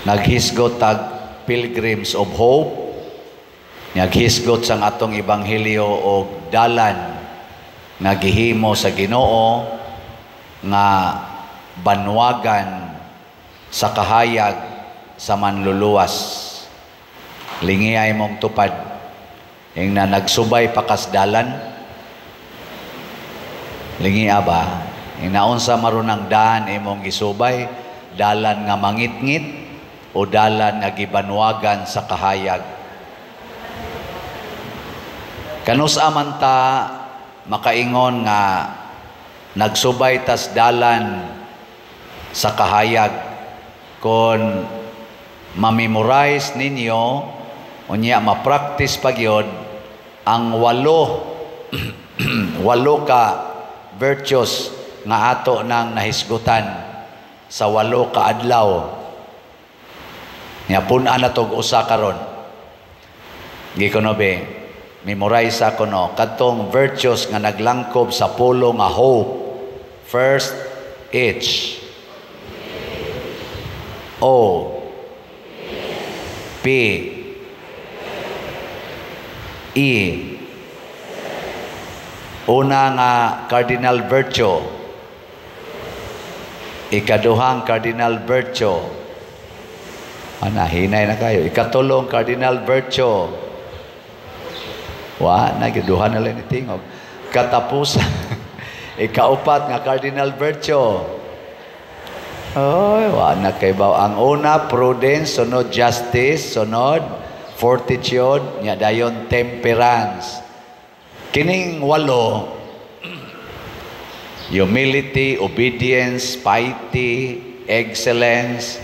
naghisgot tag pilgrims of hope, naghisgot sang atong ebanghelyo og dalan nga gihimo sa Ginoo nga banwagan sa kahayag sa manluluwas. Lingiay mong tupad ing na nagsubay pakas dalan. Lingia ba? Ing naunsa marunang daan imong gisubay, dalan nga mangitngit o dalan nga gibanwagan sa kahayag. Kanus amanta makaingon nga nagsubay tas dalan sa kahayag kon ma-memorize ninyo unya ma-practice pagyod ang walo ka virtues nga ato nang nahisgutan sa 8 ka adlaw. Nya pun-an na tog usa karon. Gikono be, memorize ako no kadtong virtues nga naglangkob sa pulo nga hope. First, H O P E. Una nga cardinal virtue, ikaduhang cardinal virtue, hinay na kayo, ikatulong cardinal virtue, nagiduhan na lang itingog, katapusan ikaupat nga cardinal virtue, na kaybaw. Ang una prudence, sunod justice, sunod fortitude, nya dayon temperance. Kining 8, humility, obedience, piety, excellence,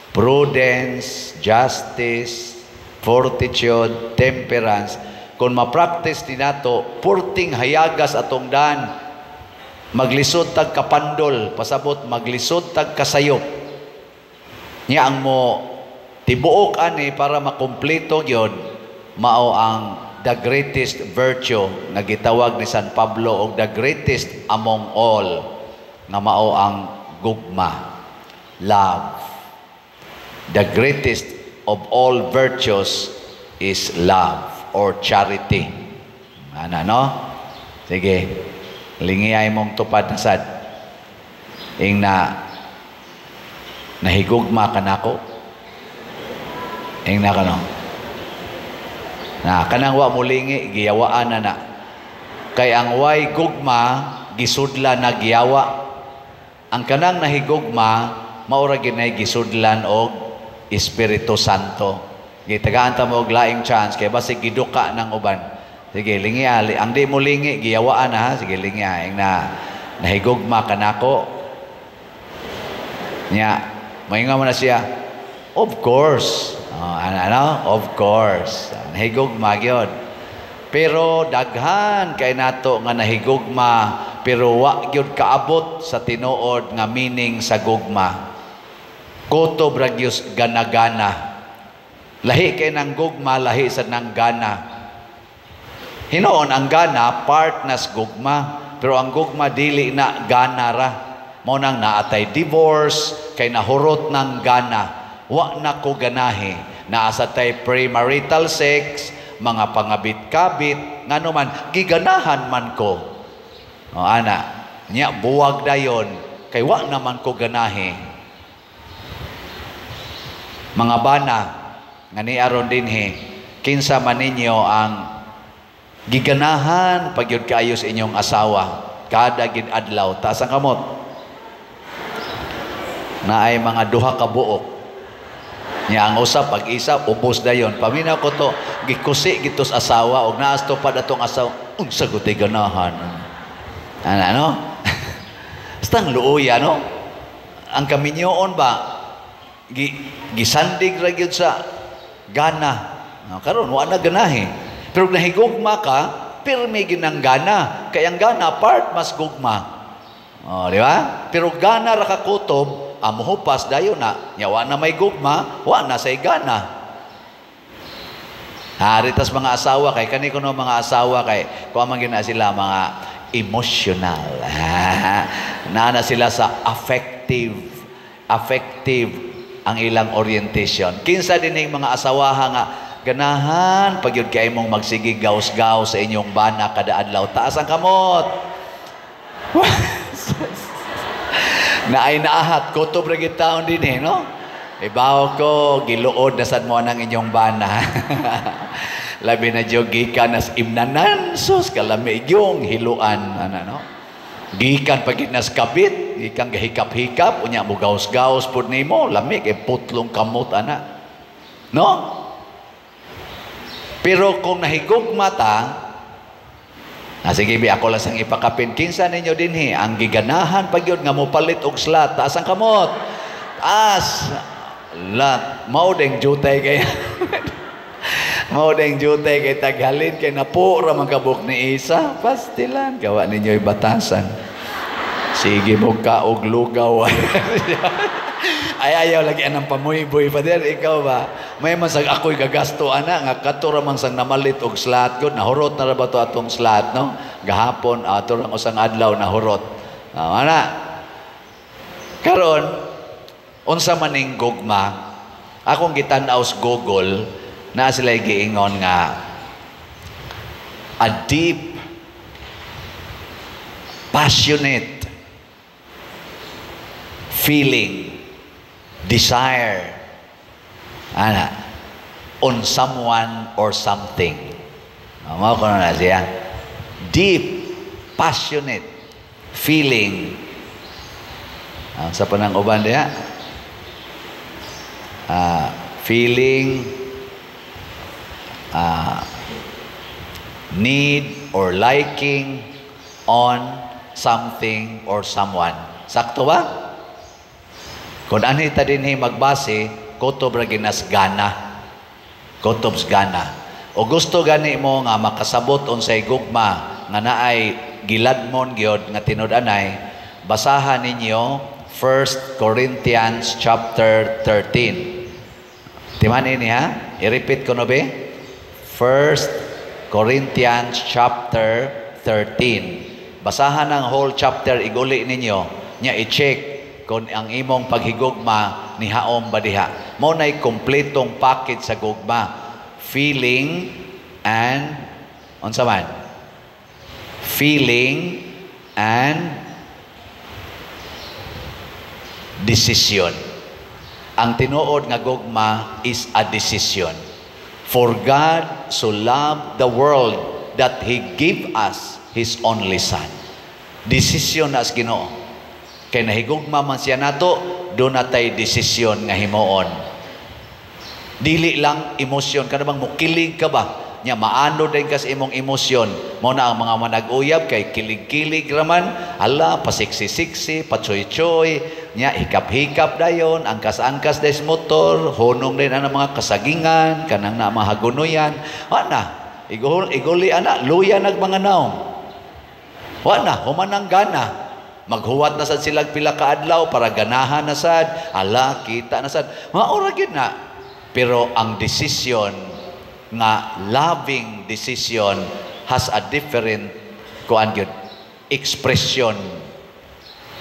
prudence, justice, fortitude, temperance. Kung ma-practice din nato, purting hayagas atong daan, maglisod tag kapandol, pasabot maglisod tag kasayop. Nya ang mo tibuok ani para makumpleto gyud mao ang the greatest virtue nga gitawag ni San Pablo og the greatest among all nga mao ang gugma, love. The greatest of all virtues is love or charity. Ana no? Sige. Lingiyay mong tupad na sad. Ing nahigugma ka nako. Ing na kano. Kanang wa mulingi giyawaan na. Kay ang way gugma gisudlan na giyawa. Ang kanang nahigugma maura ginay gisudlan og Espiritu Santo. Gitagaan ta mo og laing chance kay basi giduka ng uban. Sige lingiya, ang di mo lingi giyawaan na ha. Sige lingiya ing nahigugma ka nako. Nya moingon mo na siya. Of course. Of course. Nahigugma gyud. Pero daghan kay nato nga nahigugma pero wa gyud kaabot sa tinuod nga meaning sa gugma. Kutob ra gyud gana-gana. Lahi kay nang gugma, lahi sa nang gana. Hinoon ang gana part nas gugma, pero ang gugma dili na gana ra. Mao nang naatay divorce kay nahurot ng gana. Wa na ko ganahe. Naasa tay premarital sex, mga pangabit-kabit, ngano man giganahan man ko. Ana, nya buwag dayon kay wa naman ko ganahe. Mga bana nga ni aron dinhi, kinsa man ninyo ang giganahan pagyud kaayo sa inyong asawa kada gid adlaw taas ang kamot na ay mga duha ka buok nya ang usa pag isa ubos dayon paminaw ko to gikusi gitos asawa og naas to pad atong asawa unsa gutay ganahan ano stang luoy no ang kaminyoon ba gisandig ra gyud sa gana karon wa na ganahe. Pero nahigugma ka, pirmi ginang gana. Kaya ang gana, part mas gugma. Di ba? Pero gana ra kakutob, amuhupas dayo na. Yawa na may gugma, wa na say gana. Haritas mga asawa, kay kani kuno mga asawa, kay kung man gina sila mga emotional. Nana sila sa affective ang ilang orientation. Kinsa din yung mga asawaha nga ganahan pag yun kay mong magsige gaws-gaw sa inyong bana kada adlaw. Taas ang kamot. Na ay naahat kutob ra gid taon din no? Ibaw ko giluod na sad mo nang inyong bana. Labi na jud gikan as imnanan sus kalami yung hiluan no? Gikan paginas kabit, gikan gahikap-hikap unya mo gaws-gaws pud nimo lami kay putlong kamot ana. No? Pero kung nahigugma ta, sige, ako lang sang ipakapin. Kinsa ninyo dinhi ang giganahan pag yun nga mopalit og slat. Taas ang kamot. Taas. Lat. Mao ding jutay kay mao ding jutay kay taghalin kay napura man kabuk ni isa. Pastilan. Gawa ninyo batasan. Sige mo ka og lugaw. Ay ayaw lagi anang pamuy-boy pa der ikaw ba may masag ako'y gagasto ana nga katura man sang namalit og slat gud nahurot na ra ba to atong slat no gahapon ato lang usang adlaw nahurot ana karon unsa man ning gugma akong gitan-aw sa Google na sila giingon nga a deep passionate feeling desire on someone or something. Mao ko na siya. Deep, passionate feeling. Sa panang uban diya. Feeling need or liking on something or someone. Sakto ba? Kung anita din magbase, kutob ra ginas gana. Kutob's gana. O gusto gani mo nga makasabot unsay gugma nga naay giladmon gyud nga tinud-anay, basahan ninyo 1 Corinthians chapter 13. Timan ini ha? I-repeat ko no be? 1 Corinthians chapter 13. Basahan ang whole chapter, iguli ninyo, nya i-check kung ang imong paghigugma ni haom ba diha. Mao nay kompletong package sa gugma. Feeling and unsa man? Feeling and decision. Ang tinuod nga gugma is a decision. For God so loved the world that He gave us His only Son. Decision na as Ginoo. Kay nahigugma man siya nato, doon natay desisyon nga himuon. Dili lang emosyon. Kada bang mukilig ka ba? Nya maano din kas imong emosyon. Mo na ang mga manag-uyab kay kilig-kilig raman, ala pasiksi-siksi, patsoy-choy, nya hikap-hikap dayon, angkas-angkas des motor, hunong din ang mga kasagingan, kanang na mahagunoyan. Ana, iguli ana, luya nag mga naong. Wana, humanang gana. Maghuwat na sad sila pila ka adlaw para ganahan na sad, ala kita na sad. Maura gid na. Pero ang decision nga loving decision has a different kuan gyud expression.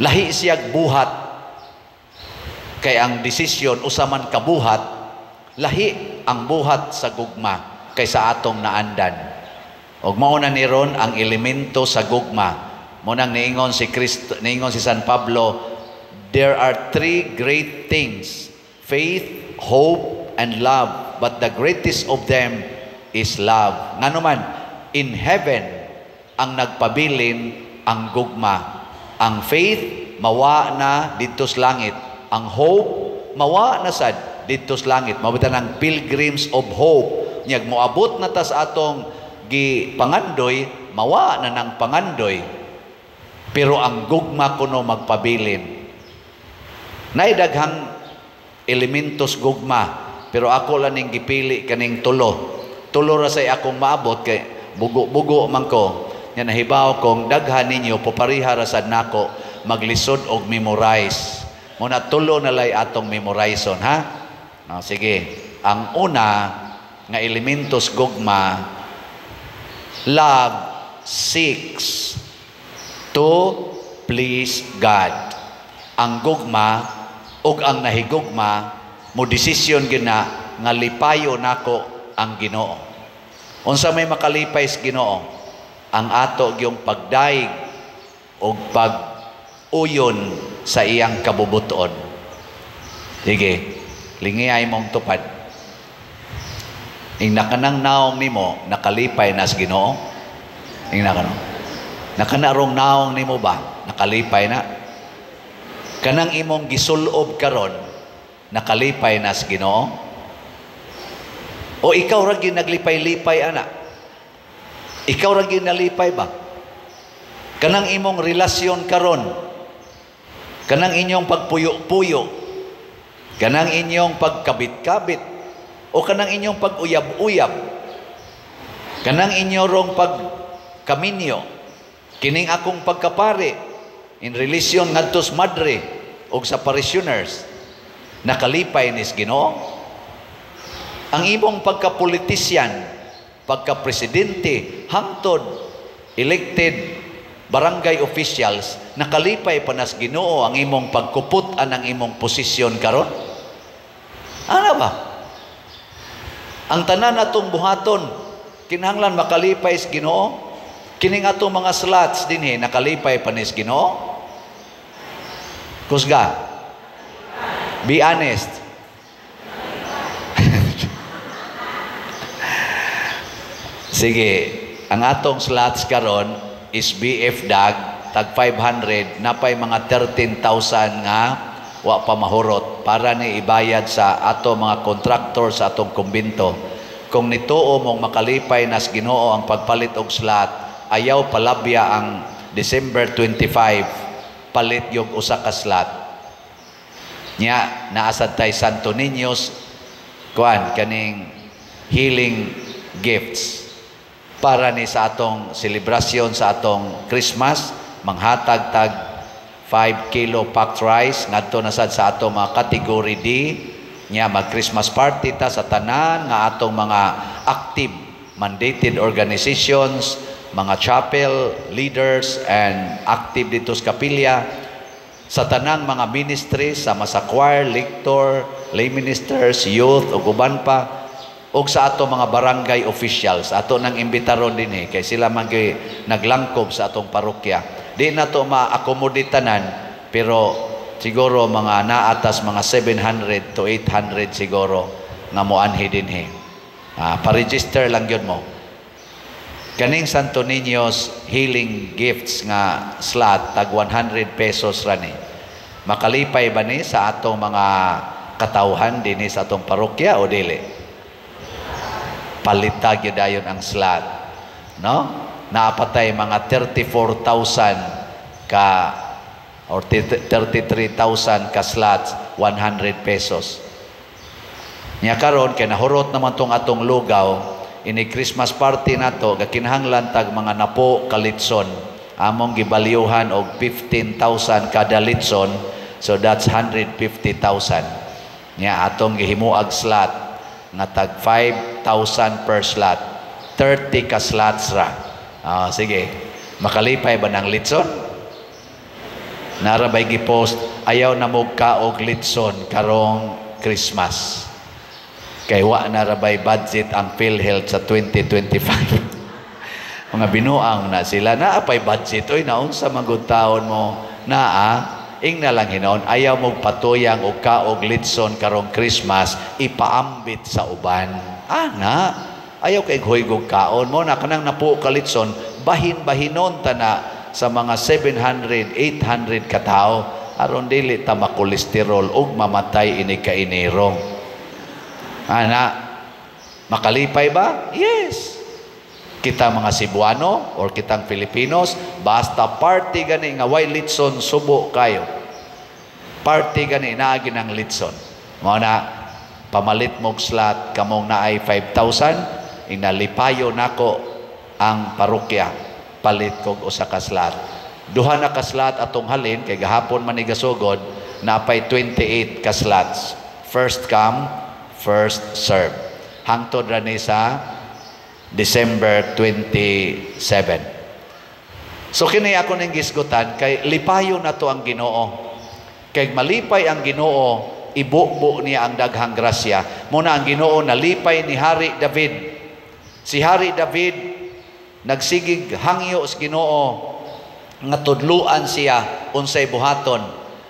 Lahi siyag buhat. Kay ang decision usaman kabuhat, lahi ang buhat sa gugma kaysa atong naandan. Og mao na ni ron ang elemento sa gugma. Munang niingon si Cristo, niingon si San Pablo, there are three great things: faith, hope, and love. But the greatest of them is love. Ngano man, in heaven ang nagpabilin ang gugma. Ang faith mawa na dito sa langit. Ang hope mawa na sad dito sa langit. Mabutan ang pilgrims of hope. Nyag moabot na ta sa atong gipangandoy, mawa na ng pangandoy. Pero ang gugma kuno magpabilin. Naidaghang elementos gugma, pero ako lang ning gipili kaning tulo. Tulo ra say akong maabot kay bugo-bugo man ko. Nya nahibaw kong daghan ninyo popariha ra sad nako maglisod og memorize. Muna tulo na lay atong memorizon ha. Sige. Ang una nga elementos gugma, love seeks to please God. Ang gugma ug ang nahigugma mo desisyon gina nga lipayo nako ang Ginoo. Unsa may makalipay sa Ginoo? Ang ato yung pagdaig o pag-uyon sa iyang kabubuton. Sige, lingiyay mong tupad. Ing nakanang naong nimo nakalipay na sa Ginoo. Ing nakanarong naong nimo ba nakalipay na? Kanang imong gisulob karon nakalipay na sa Ginoo? O ikaw ra gyud naglipay-lipay ana? Ikaw ra gyud nalipay ba? Kanang imong relasyon karon, kanang inyong pagpuyo-puyo, kanang inyong pagkabit-kabit, o kanang inyong pag-uyab-uyab, kanang inyong pagkaminyo, kining akong pagkapare, in relasyon ngadto sa madre o sa parishioners, nakalipay ni sa Ginoo? Ang imong pagkapolitisyan, pagka-presidente, hangtod, elected barangay officials, nakalipay pa na sa Ginoo ang imong pagkuputan ang imong posisyon karon? Ano ba? Ang tanan atong buhaton, kinahanglan makalipay sa Ginoo? Kining atong mga slots dinhi nakalipay pa ni sa Ginoo? Kusga. Be honest. Sige, ang atong slots karon is BF Dag, tag 500, napay mga 13,000 nga wa pa mahurot para ni ibayad sa ato mga contractor sa atong kumbinto. Kung nituo mong makalipay nas Ginoo ang pagpalit og slot, ayaw palabya ang December 25 palit yung usa ka slot. Nya naasad tay Santo Niños kuan kaning healing gifts para ni sa atong selebrasyon sa atong Christmas, manghatag tag 5 kilo packed rice ngadto na sad sa atong mga category D nya mag Christmas party ta sa tanan nga atong mga active mandated organizations, mga chapel leaders and active dito sa kapilya, sa tanang mga ministries sama sa choir, lector, lay ministers, youth ug uban pa, og sa ato mga barangay officials ato nang imbitaron dinhi kay sila man gyud naglangkob sa atong parokya. Di na to ma-accommodate tanan, pero siguro mga naatas mga 700 to 800 siguro nga moanhi dinhi. Pa-register lang gyud mo. Kaning Santo Niños healing gifts nga slot tag 100 pesos ra ni. Makalipay ba ni sa atong mga katawhan dinhi sa atong parokya o dili? Palitag yun dayon ang slot, no? Naapatay mga 34,000 ka or 33,000 ka slots, 100 pesos. Nya karon kay nahurot naman tong atong lugaw, ini Christmas party nato gakinahanglan tag mga napo ka litson. Among gibalyuhan og 15,000 kada litson, so that's 150,000. Nya atong gihimuag slot nga tag 5,000 per slot, 30 ka slots ra. Sige, makalipay ba ng litson? Narabay gipost, ayaw na mo ka og litson karong Christmas. Kay wa narabay budget ang PhilHealth sa 2025. Mga binuang na sila, naapay budget, oy naunsa magud taon mo, ing na lang hinon, ayaw mong patuyang o kaog litson karong Christmas, ipaambit sa uban. Ayaw kay huygog kaon mo, na kanang napo ka litson, bahin-bahinon ta na sa mga 700, 800 katao, aron dili ta makolesterol ug mamatay ini kainirong. Makalipay ba? Yes. Kita mga Cebuano or kitang Filipinos, basta party gani nga way litson subo kayo. Party gani naagi ng litson. Mao na pamalit mong slot kamong naay 5,000, inalipayo nako ang parokya. Palit kog usa ka slot. Duha na ka slot atong halin kay gahapon man ni gasugod, napay 28 ka slots. First come, first serve. Hangtod ra ni sa December 27. So kini ako ning gisgutan kay lipayo na to ang Ginoo. Kay malipay ang Ginoo ibubo niya ang daghang grasya. Muna ang Ginoo nalipay ni Hari David. Si Hari David nagsigig hangyo sa Ginoo nga tudluan siya unsay buhaton.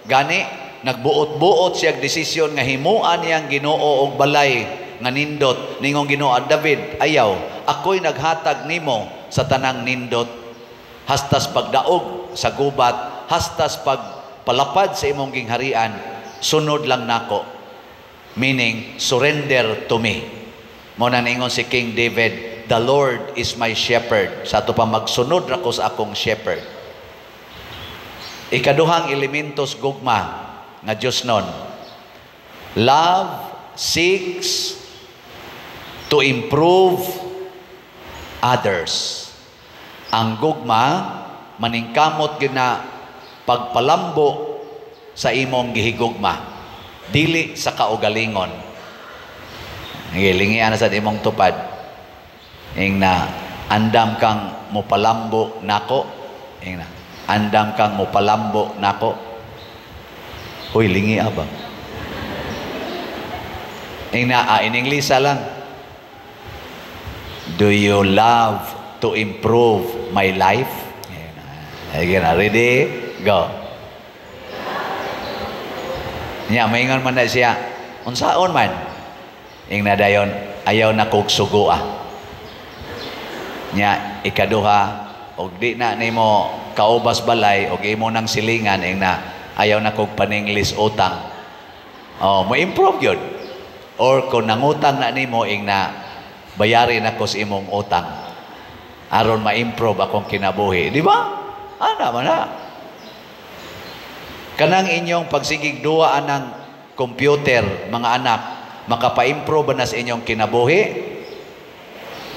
Gani nagbuot-buot siya desisyon nga himuan niya ang Ginoo og balay nga nindot. Ningong Ginoo, David, ayaw, ako'y naghatag nimo sa tanang nindot, hastas pagdaog sa gubat, hastas pagpalapad sa imong gingharian, sunod lang nako. Meaning, surrender to me. Muna ningon si King David, the Lord is my shepherd. Sa ato pa magsunod rako sa akong shepherd. Ikaduhang elementos gugma nga Diyos nun. Love seeks to improve others. Ang gugma, maningkamot yun na pagpalambo sa imong gihigugma. Dili sa kaugalingon. Hilingian na sa imong tupad. Ing na, andam kang mupalambo nako. Ing na, andam kang mupalambo nako. Uy, lingi abang. Ing na, in English lang. Do you love to improve my life? Again, ready? Go. Nya, maingon man na siya. Unsaon man? Ing na dayon, ayaw na kog sugo ah. Nya, ikaduha, og di na nimo kaubas balay, og imo nang silingan, ing na, ayaw na kog paninglis utang. Oh, mo improve yun. Or kung nangutang na nimo, ing na, bayarin ako sa imong utang. Aron ma-improve akong kinabuhi. Di ba? Ana man na. Kanang inyong pagsigig duwaan ng computer, mga anak, makapa-improve ba na sa inyong kinabuhi?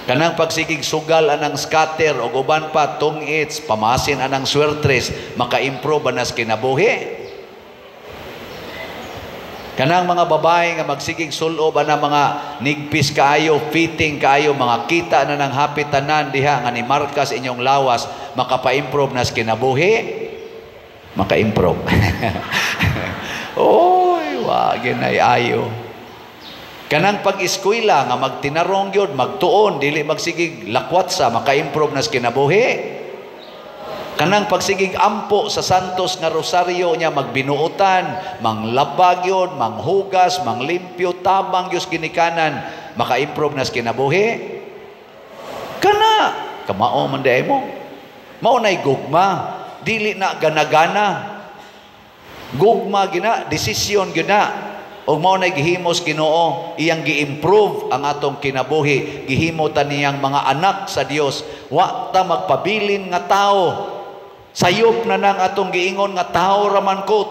Kanang pagsigig sugal anang scatter o uban pa, tungits, pamasin anang swertres, maka-improve ba na sa kinabuhi? Kanang mga babae nga magsigig sulo ba na mga nigpis kaayo, fitting kaayo, mga kita na ng hapitanan diha nga ni markas inyong lawas, makapa-improve na sa kinabuhi? Maka-improve. Oy, wag nay ayo. Kanang pag-eskwela nga magtinarong yun, magtuon, dili magsigig lakwat sa, maka-improve na sa kinabuhi? Kanang pagsigig ampo sa santos nga rosaryo niya, magbinuutan, manglabag yun, manghugas, manglimpyo, tabang yus ginikanan, maka-improve na sa kinabuhi? Kana, kamao man day mo. Maunay gugma, dili na gana-gana. Gugma gina, desisyon gina. O maunay gihimos Ginoo, iyang gi-improve ang atong kinabuhi, gihimo ta niyang mga anak sa Dios. Wa ta magpabilin nga tao. Sayop na nang atong giingon nga tao raman ko,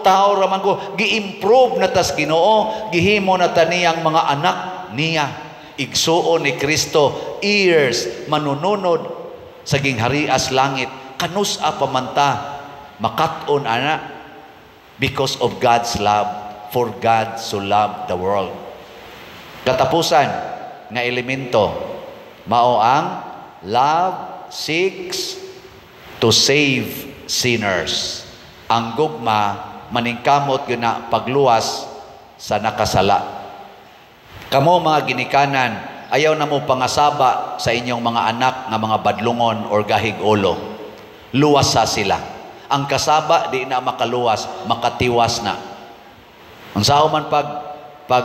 gi-improve na tas Ginoo, gihimo na ta niyang mga anak niya. Igsuon ni Kristo, ears manununod sa gingharias langit. Kanus-a pamanta, makat-on ana, because of God's love. For God so loved the world. Katapusan nga elemento, mao ang love seeks to save sinners. Ang gugma, maningkamot yun na pagluwas sa nakasala. Kamo mga ginikanan, ayaw na mo pangasaba sa inyong mga anak nga mga badlungon or gahig-ulo. Luwas sa sila. Ang kasaba, di na makaluwas, makatiwas na. Ang sao man pag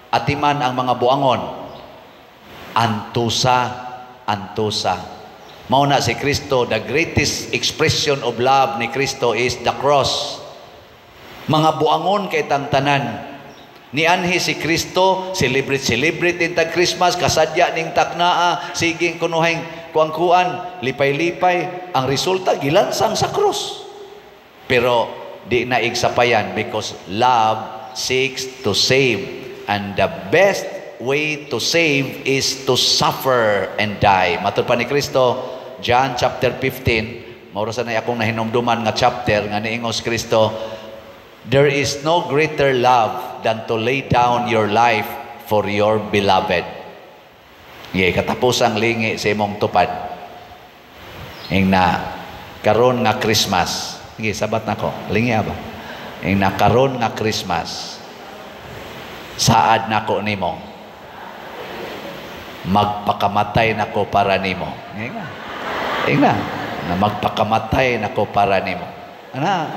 atiman ang mga buangon, antusa. Mauna si Kristo, the greatest expression of love ni Kristo is the cross. Mga buangon kay tanan. Ni anhi si Kristo, celebrate intag Christmas, kasadya ning taknaa, siging kunuhing kuang-kuan, lipay-lipay, ang resulta gilansang sa cross. Pero di na igsapayan because love seeks to save, and the best way to save is to suffer and die. Matod pa ni Kristo, John chapter 15, maurasan na akong nahinumduman nga chapter nga niingos Kristo, there is no greater love than to lay down your life for your beloved. Katapusang lingi sa imong tupad. Ing na karon nga Christmas. Sabat na ko. Lingi ba? Ing na karon nga Christmas. Saad nako nimo. Magpakamatay nako para nimo. Inga. Na magpakamatay nako para nimo. Ana,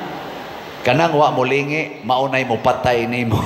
kanang wa mulingi, maunay mo patay nimo.